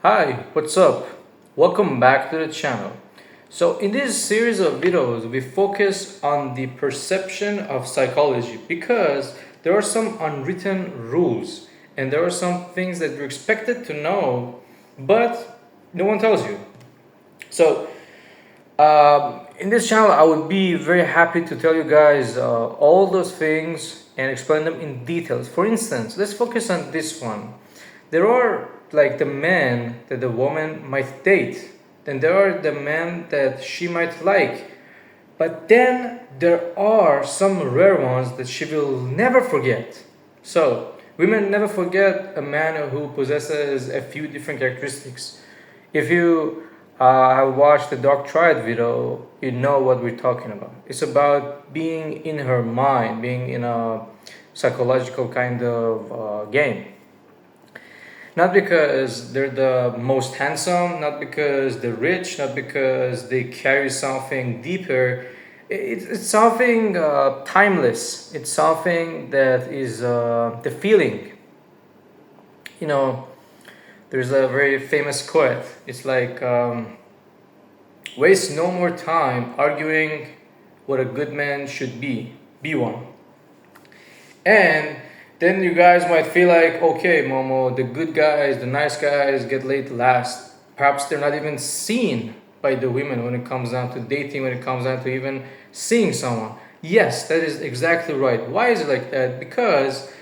Hi, what's up? Welcome back to the channel. So in this series of videos, we focus on the perception of psychology because there are some unwritten rules and there are some things that you're expected to know, but no one tells you. So in this channel, I would be very happy to tell you guys all those things and explain them in details. For instance, let's focus on this one. There are like the men that the woman might date, then there are the men that she might like, but then there are some rare ones that she will never forget. So, women never forget a man who possesses a few different characteristics. If you have watched the Dark Triad video, you know what we're talking about. It's about being in her mind, being in a psychological kind of game. Not because they're the most handsome, not because they're rich, not because they carry something deeper. It's something timeless. It's something that is the feeling. You know, there's a very famous quote. It's like, waste no more time arguing what a good man should be. Be one. And then you guys might feel like, okay, Momo, the good guys, the nice guys get laid last. Perhaps they're not even seen by the women when it comes down to dating, when it comes down to even seeing someone. Yes, that is exactly right. Why is it like that? Because,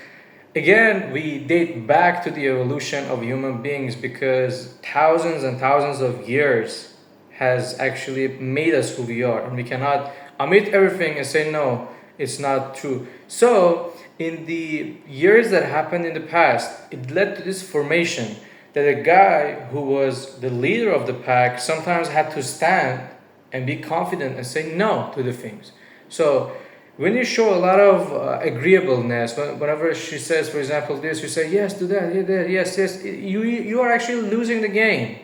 again, we date back to the evolution of human beings because thousands and thousands of years has actually made us who we are. And we cannot omit everything and say, no, it's not true. So, in the years that happened in the past, it led to this formation that a guy who was the leader of the pack sometimes had to stand and be confident and say no to the things. So when you show a lot of agreeableness, whenever she says, for example, this, you say yes to that, yes, yes, you are actually losing the game.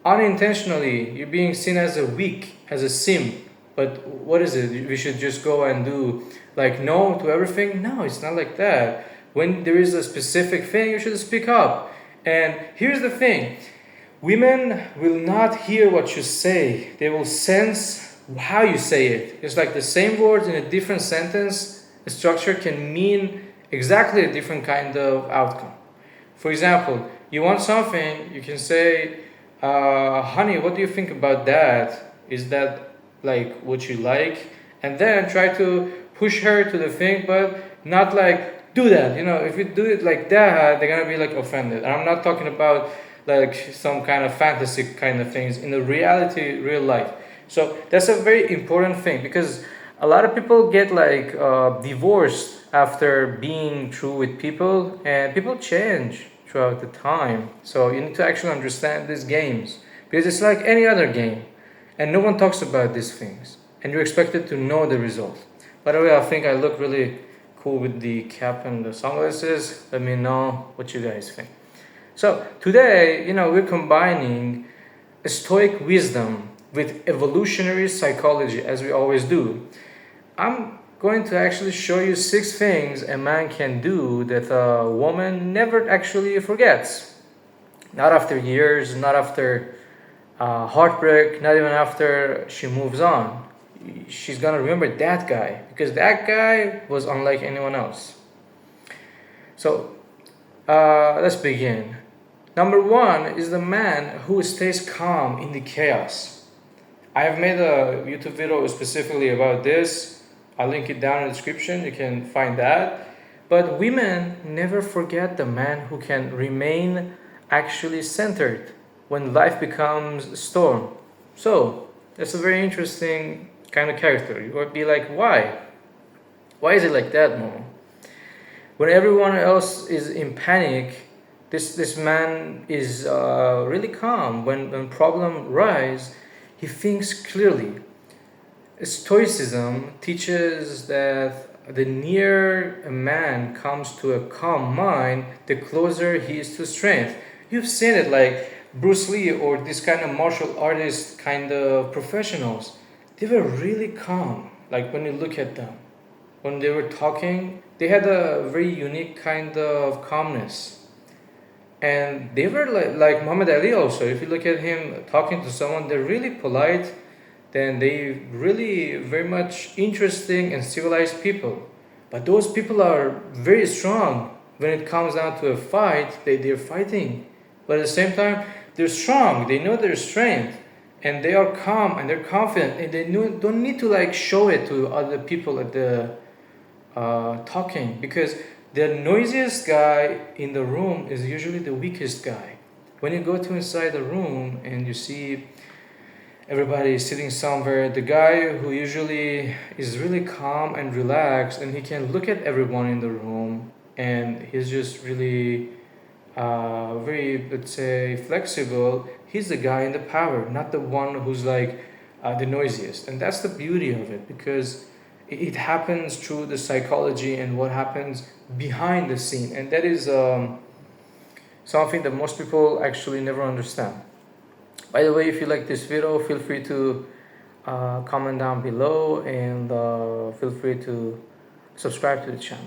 Unintentionally, you're being seen as a weak, as a sim. But what is it? We should just go and do like no to everything? No, it's not like that. When there is a specific thing, you should speak up. And here's the thing. Women will not hear what you say. They will sense how you say it. It's like the same words in a different sentence, a structure can mean exactly a different kind of outcome. For example, you want something, you can say, honey, what do you think about that? Is that like what you like? And then try to push her to the thing, but not like do that. You know, if you do it like that, they're gonna be like offended. And I'm not talking about like some kind of fantasy kind of things in the reality, real life. So that's a very important thing because a lot of people get like divorced after being true with people, and people change throughout the time. So you need to actually understand these games because it's like any other game, and no one talks about these things, and you're expected to know the result. By the way, I think I look really cool with the cap and the sunglasses. Let me know what you guys think. So today, we're combining stoic wisdom with evolutionary psychology, as we always do. I'm going to actually show you 6 things a man can do that a woman never actually forgets. Not after years, not after heartbreak, not even after she moves on. She's gonna remember that guy because that guy was unlike anyone else. So let's begin. Number 1 is the man who stays calm in the chaos. I have made a YouTube video specifically about this. I'll link it down in the description. You can find that. But women never forget the man who can remain actually centered when life becomes a storm. So, that's a very interesting kind of character. You would be like, why? Why is it like that, Momo? When everyone else is in panic, this man is really calm. When problem rise, he thinks clearly. Stoicism teaches that the nearer a man comes to a calm mind, the closer he is to strength. You've seen it like Bruce Lee or this kind of martial artist kind of professionals. They were really calm, like when you look at them. When they were talking, they had a very unique kind of calmness. And they were like Muhammad Ali also. If you look at him talking to someone, they're really polite. Then they really very much interesting and civilized people. But those people are very strong. When it comes down to a fight, they're fighting. But at the same time, they're strong. They know their strength. And they are calm and they're confident. And they don't need to like show it to other people at the talking. Because the noisiest guy in the room is usually the weakest guy. When you go to inside the room and you see everybody is sitting somewhere, the guy who usually is really calm and relaxed and he can look at everyone in the room and he's just really very, let's say, flexible, he's the guy in the power, not the one who's like the noisiest. And that's the beauty of it, because it happens through the psychology and what happens behind the scene. And that is something that most people actually never understand. By the way, if you like this video, feel free to comment down below and feel free to subscribe to the channel.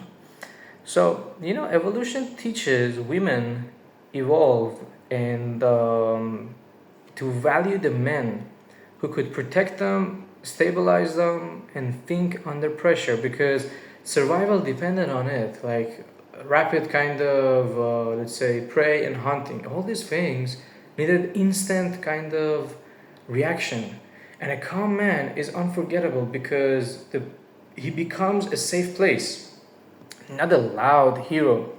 So, evolution teaches women evolve and to value the men who could protect them, stabilize them, and think under pressure, because survival depended on it. Like rapid kind of, let's say, prey and hunting. All these things needed instant kind of reaction. And a calm man is unforgettable because he becomes a safe place, not a loud hero,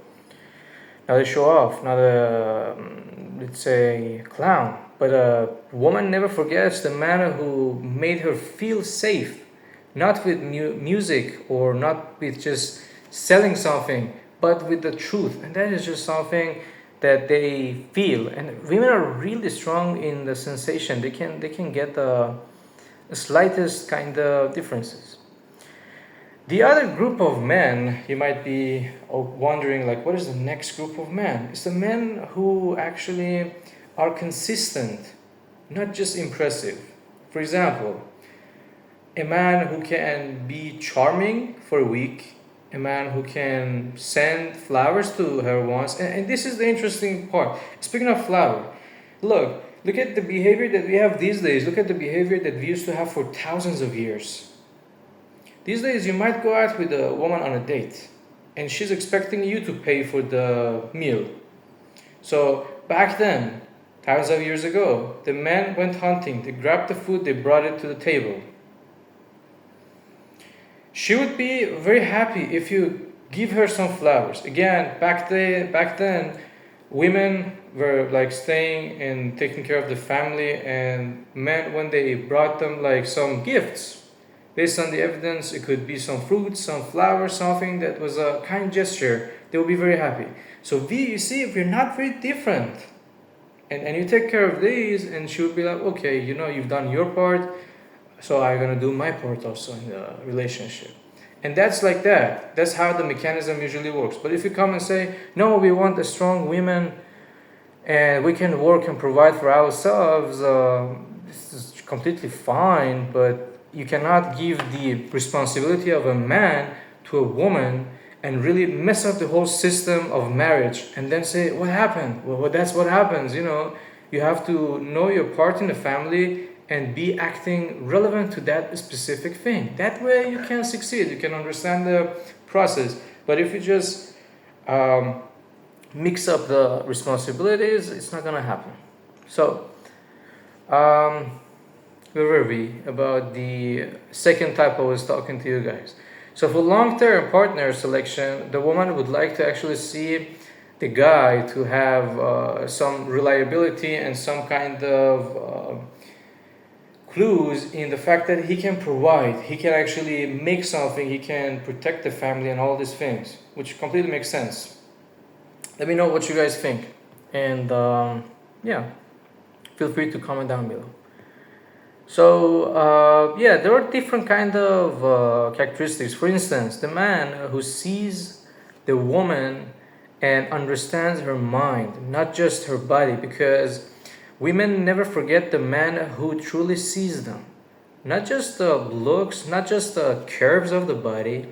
not a show off, not a, let's say, clown. But a woman never forgets the man who made her feel safe, not with music or not with just selling something, but with the truth. And that is just something that they feel. And women are really strong in the sensation. They can get the slightest kind of differences. The other group of men, you might be wondering, like, what is the next group of men? It's the men who actually are consistent, not just impressive. For example, a man who can be charming for a week, a man who can send flowers to her once. And this is the interesting part. Speaking of flower, look at the behavior that we have these days. Look at the behavior that we used to have for thousands of years. These days, you might go out with a woman on a date, and she's expecting you to pay for the meal. So back then, thousands of years ago, the men went hunting. They grabbed the food, they brought it to the table. She would be very happy if you give her some flowers. Again, back then, women were like staying and taking care of the family, and men, when they brought them like some gifts, based on the evidence, it could be some fruits, some flowers, something that was a kind gesture, they will be very happy. So you see, if you're not very different, and you take care of these, and she would be like, okay, you've done your part, so I'm gonna do my part also in the relationship. And that's like that. That's how the mechanism usually works. But if you come and say, no, we want a strong woman, and we can work and provide for ourselves, this is completely fine, but you cannot give the responsibility of a man to a woman and really mess up the whole system of marriage and then say, what happened? Well, that's what happens, You have to know your part in the family and be acting relevant to that specific thing. That way you can succeed. You can understand the process. But if you just mix up the responsibilities, it's not going to happen. So, where were we? About the second type I was talking to you guys. So for long-term partner selection, the woman would like to actually see the guy to have some reliability and some kind of clues in the fact that he can provide, he can actually make something, he can protect the family and all these things, which completely makes sense. Let me know what you guys think. And yeah, feel free to comment down below. So there are different kind of characteristics. For instance, the man who sees the woman and understands her mind, not just her body, because women never forget the man who truly sees them. Not just the looks, not just the curves of the body,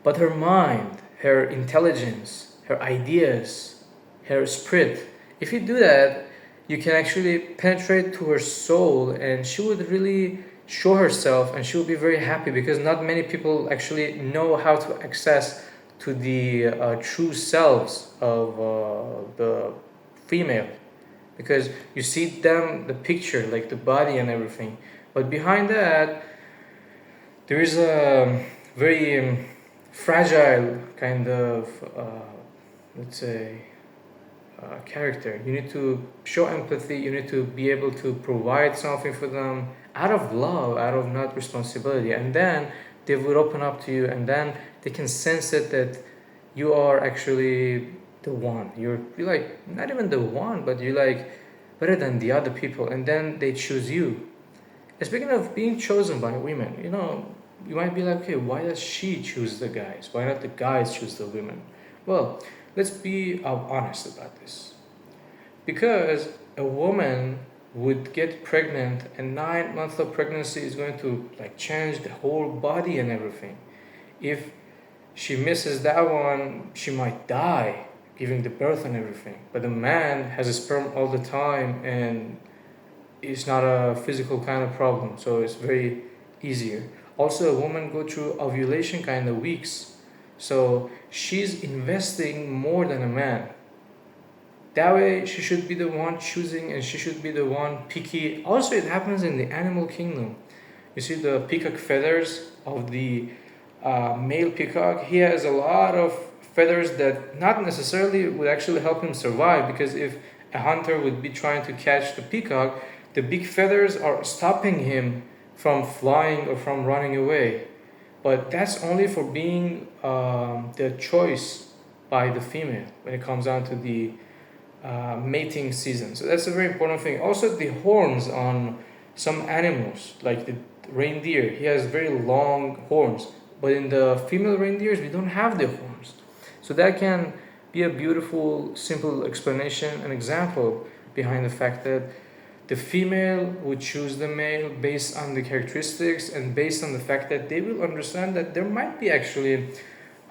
but her mind, her intelligence, her ideas, her spirit. If you do that, you can actually penetrate to her soul, and she would really show herself, and she will be very happy, because not many people actually know how to access to the true selves of the female, because you see them, the picture, like the body and everything, but behind that there is a very fragile kind of let's say character. You need to show empathy, you need to be able to provide something for them out of love, out of not responsibility, and then they would open up to you, and then they can sense it that you are actually the one. You're like not even the one, but you're like better than the other people, and then they choose you. And speaking of being chosen by women, you might be like, okay, why does she choose the guys? Why not the guys choose the women? Well, let's be honest about this. Because a woman would get pregnant, and 9 months of pregnancy is going to like change the whole body and everything. If she misses that one, she might die giving the birth and everything. But the man has a sperm all the time, and it's not a physical kind of problem, so it's very easier. Also, a woman go through ovulation kind of weeks, so she's investing more than a man. That way she should be the one choosing, and she should be the one picky. Also, it happens in the animal kingdom. You see the peacock feathers of the male peacock. He has a lot of feathers that not necessarily would actually help him survive, because if a hunter would be trying to catch the peacock, the big feathers are stopping him from flying or from running away. But that's only for being the choice by the female when it comes down to the mating season. So that's a very important thing. Also, the horns on some animals, like the reindeer, he has very long horns. But in the female reindeers, we don't have the horns. So that can be a beautiful, simple explanation, an example behind the fact that the female would choose the male based on the characteristics, and based on the fact that they will understand that there might be actually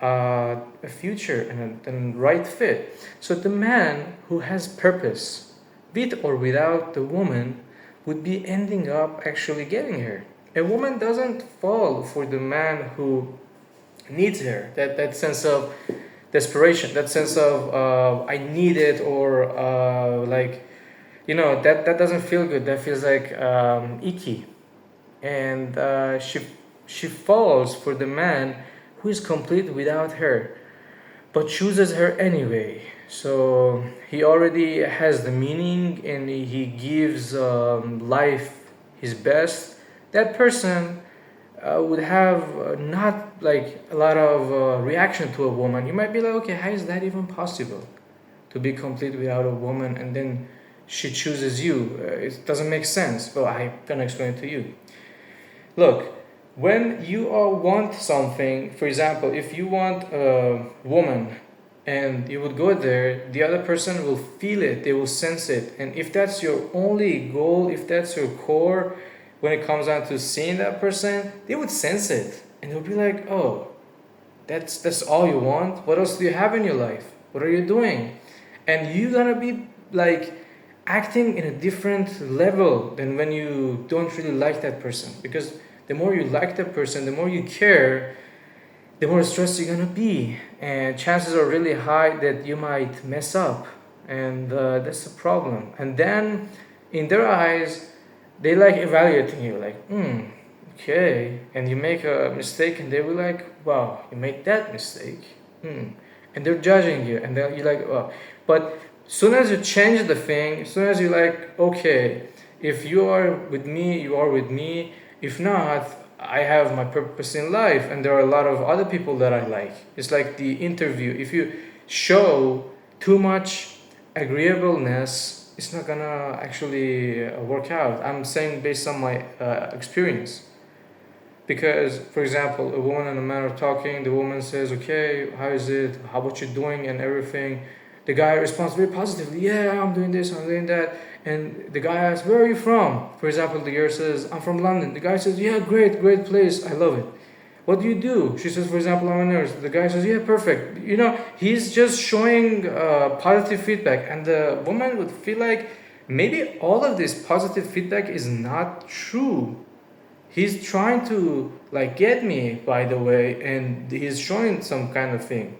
a future and a right fit. So the man who has purpose, with or without the woman, would be ending up actually getting her. A woman doesn't fall for the man who needs her. That sense of desperation, that sense of I need it, or that doesn't feel good. That feels like icky, and she falls for the man who is complete without her, but chooses her anyway. So he already has the meaning, and he gives life his best. That person would have not like a lot of reaction to a woman. You might be like, okay, how is that even possible to be complete without a woman, and then she chooses you? It doesn't make sense. Well, I'm gonna explain it to you. Look, when you want something, for example, if you want a woman and you would go there, the other person will feel it, they will sense it. And if that's your only goal, if that's your core, when it comes down to seeing that person, they would sense it. And they'll be like, oh, that's all you want? What else do you have in your life? What are you doing? And you're gonna be like acting in a different level than when you don't really like that person. Because the more you like that person, the more you care, the more stressed you're gonna be. And chances are really high that you might mess up. And that's the problem. And then in their eyes, they like evaluating you, like, okay. And you make a mistake, and they will like, wow, you made that mistake. And they're judging you, and you're like, oh. But soon as you change the thing, as soon as you're like, okay, if you are with me, you are with me. If not, I have my purpose in life, and there are a lot of other people that I like. It's like the interview. If you show too much agreeableness, it's not gonna actually work out. I'm saying based on my experience. Because, for example, a woman and a man are talking, the woman says, okay, how is it? How about you doing and everything? The guy responds very positively, yeah, I'm doing this, I'm doing that. And the guy asks, where are you from? For example, the girl says, I'm from London. The guy says, yeah, great place, I love it. What do you do? She says, for example, I'm a nurse. The guy says, yeah, perfect. You know, he's just showing positive feedback. And the woman would feel like maybe all of this positive feedback is not true. He's trying to like get me, by the way, and he's showing some kind of thing.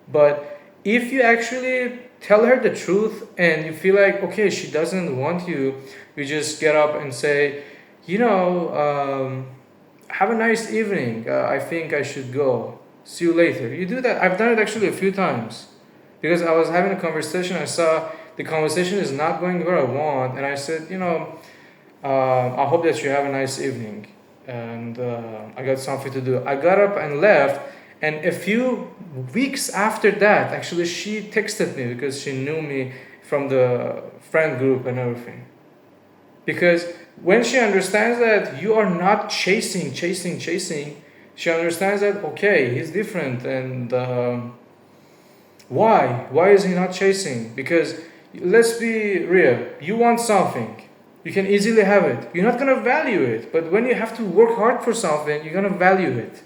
But if you actually tell her the truth and you feel like, okay, she doesn't want you, you just get up and say, you know, have a nice evening. I think I should go. See you later. You do that. I've done it actually a few times because I was having a conversation. I saw the conversation is not going where I want, and I said, you know, I hope that you have a nice evening. And I got something to do. I got up and left. And a few weeks after that, actually, she texted me because she knew me from the friend group and everything. Because when she understands that you are not chasing, she understands that, okay, he's different. And why? Why is he not chasing? Because let's be real, you want something. You can easily have it. You're not going to value it. But when you have to work hard for something, you're going to value it.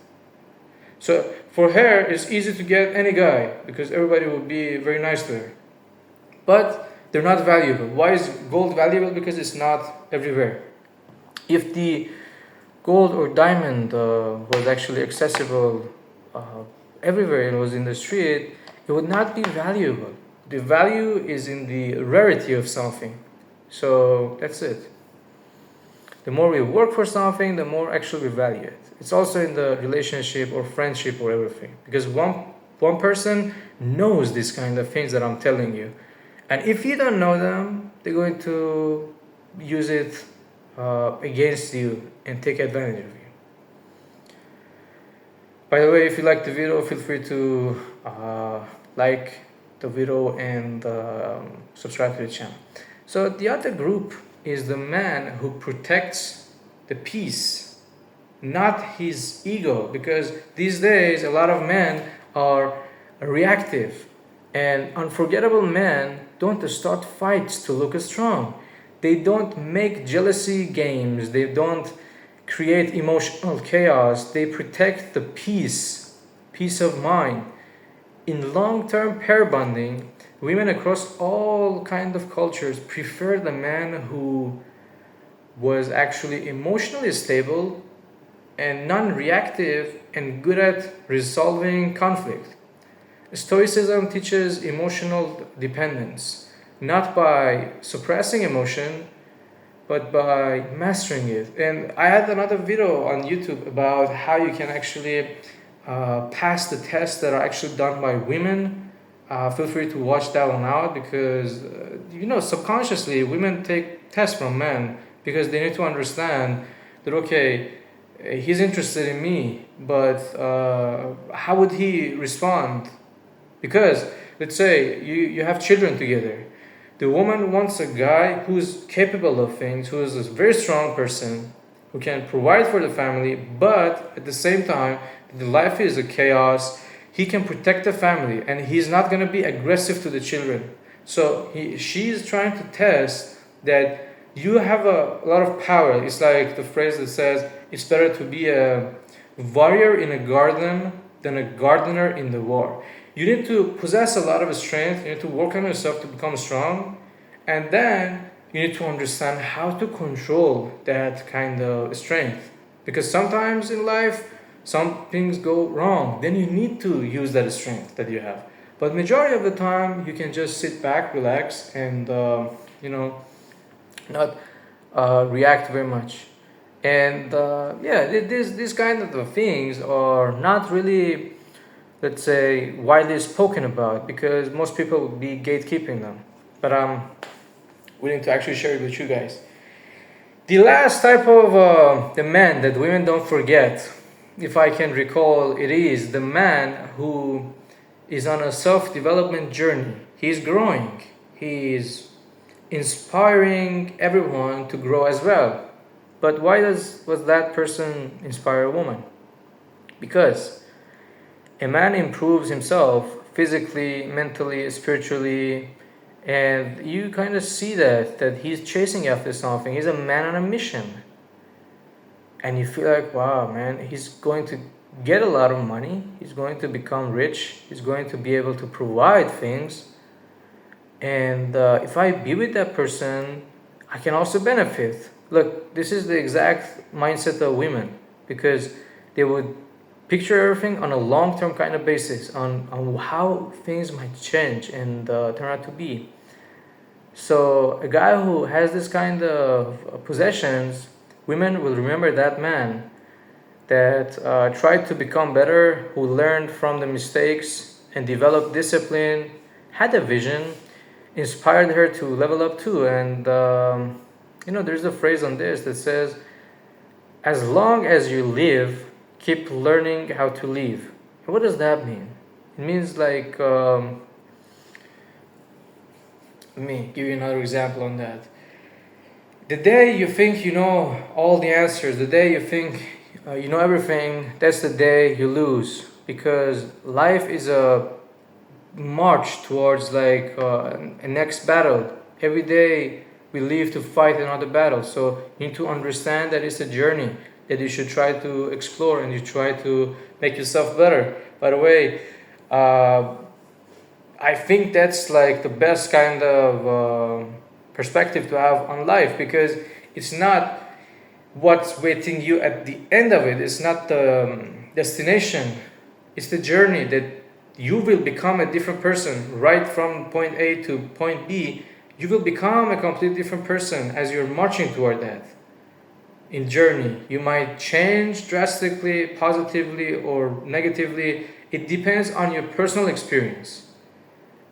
So for her, it's easy to get any guy because everybody will be very nice to her. But they're not valuable. Why is gold valuable? Because it's not everywhere. If the gold or diamond was actually accessible everywhere and was in the street, it would not be valuable. The value is in the rarity of something. So that's it. The more we work for something, the more actually we value it. It's also in the relationship or friendship or everything. Because one person knows these kind of things that I'm telling you. And if you don't know them, they're going to use it against you and take advantage of you. By the way, if you like the video, feel free to like the video and subscribe to the channel. So the other group is the man who protects the peace, not his ego, because these days a lot of men are reactive, and unforgettable men don't start fights to look strong. They don't make jealousy games. They don't create emotional chaos. They protect the peace of mind. In long-term pair bonding, women across all kind of cultures prefer the man who was actually emotionally stable and non-reactive and good at resolving conflict. Stoicism teaches emotional dependence, not by suppressing emotion, but by mastering it. And I had another video on YouTube about how you can actually pass the tests that are actually done by women. Feel free to watch that one out because, subconsciously women take tests from men because they need to understand that, okay, he's interested in me, but how would he respond? Because let's say you have children together. The woman wants a guy who's capable of things, who is a very strong person, who can provide for the family, but at the same time, the life is a chaos. He can protect the family and he's not going to be aggressive to the children. So she's trying to test that you have a lot of power. It's like the phrase that says, it's better to be a warrior in a garden than a gardener in the war. You need to possess a lot of strength. You need to work on yourself to become strong. And then you need to understand how to control that kind of strength. Because sometimes in life, some things go wrong. Then you need to use that strength that you have. But majority of the time, you can just sit back, relax, and not react very much. And these kind of things are not really, let's say, widely spoken about because most people would be gatekeeping them. But I'm willing to actually share it with you guys. The last type of the man that women don't forget, if I can recall, it is the man who is on a self-development journey. He's growing. He is inspiring everyone to grow as well. But why was that person inspire a woman? Because a man improves himself physically, mentally, spiritually, and you kind of see that he's chasing after something. He's a man on a mission. And you feel like, wow, man, he's going to get a lot of money, he's going to become rich, he's going to be able to provide things. And if I be with that person, I can also benefit. Look, this is the exact mindset of women, because they would picture everything on a long-term kind of basis, on how things might change and turn out to be. So a guy who has this kind of possessions, women will remember that man that tried to become better, who learned from the mistakes and developed discipline, had a vision, inspired her to level up too. And there's a phrase on this that says, as long as you live, keep learning how to live. And what does that mean? It means like, let me give you another example on that. The day you think you know all the answers, the day you think you know everything, that's the day you lose. Because life is a march towards like a next battle. Every day we live to fight another battle. So you need to understand that it's a journey that you should try to explore, and you try to make yourself better. By the way, I think that's like the best kind of perspective to have on life, because it's not what's waiting you at the end of it. It's not the destination. It's the journey that you will become a different person right from point A to point B. You will become a completely different person as you're marching toward that. In journey, you might change drastically, positively or negatively. It depends on your personal experience.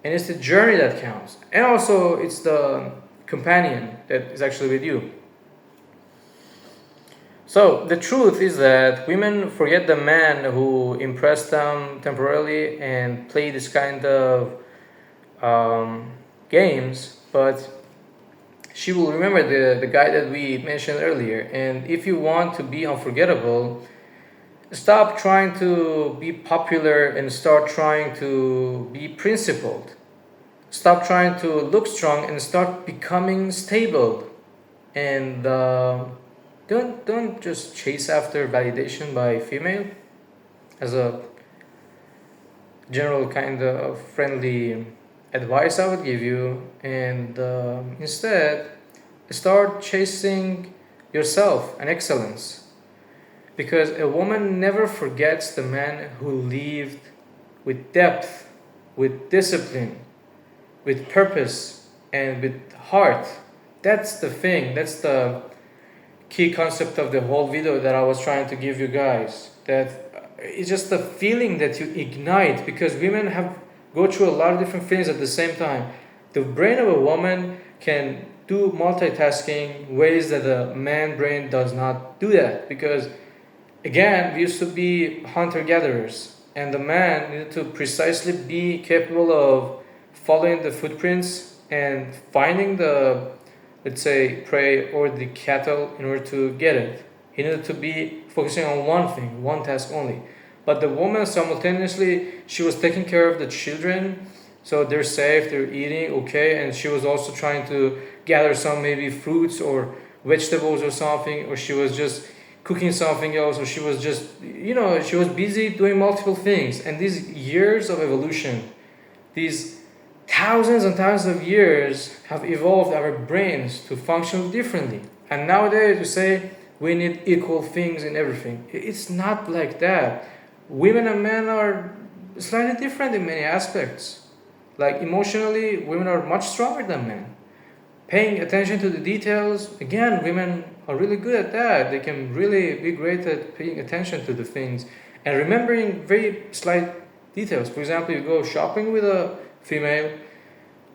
And it's the journey that counts. And also it's the companion that is actually with you. So the truth is that women forget the man who impressed them temporarily and play this kind of games, but she will remember the guy that we mentioned earlier. And if you want to be unforgettable, stop trying to be popular and start trying to be principled. Stop trying to look strong and start becoming stable. And don't just chase after validation by female, as a general kind of friendly advice I would give you. And instead start chasing yourself and excellence, because a woman never forgets the man who lived with depth, with discipline, with purpose, and with heart. That's the thing. That's the key concept of the whole video that I was trying to give you guys. That it's just the feeling that you ignite, because women have go through a lot of different things at the same time. The brain of a woman can do multitasking ways that a man brain does not do that, because again, we used to be hunter-gatherers, and the man needed to precisely be capable of following the footprints and finding the, let's say, prey or the cattle in order to get it. He needed to be focusing on one thing, one task only. But the woman simultaneously, she was taking care of the children, so they're safe, they're eating okay, and she was also trying to gather some maybe fruits or vegetables or something, or she was just cooking something else, or she was just, she was busy doing multiple things. And these years of evolution, these thousands and thousands of years have evolved our brains to function differently. And nowadays we say we need equal things in everything. It's not like that. Women and men are slightly different in many aspects. Like emotionally, women are much stronger than men. Paying attention to the details, again, women are really good at that. They can really be great at paying attention to the things and remembering very slight details. For example, you go shopping with a female,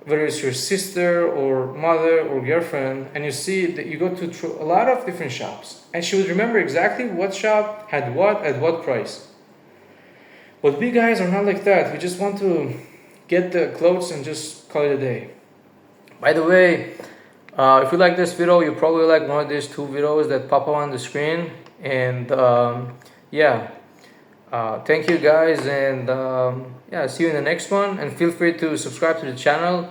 whether it's your sister or mother or girlfriend, and you see that you go to a lot of different shops, and she would remember exactly what shop had what at what price. But we guys are not like that. We just want to get the clothes and just call it a day. By the way, if you like this video, you probably like one of these two videos that pop up on the screen. And thank you guys, and see you in the next one. And feel free to subscribe to the channel.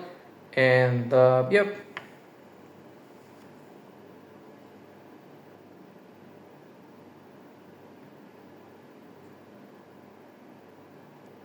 And yep.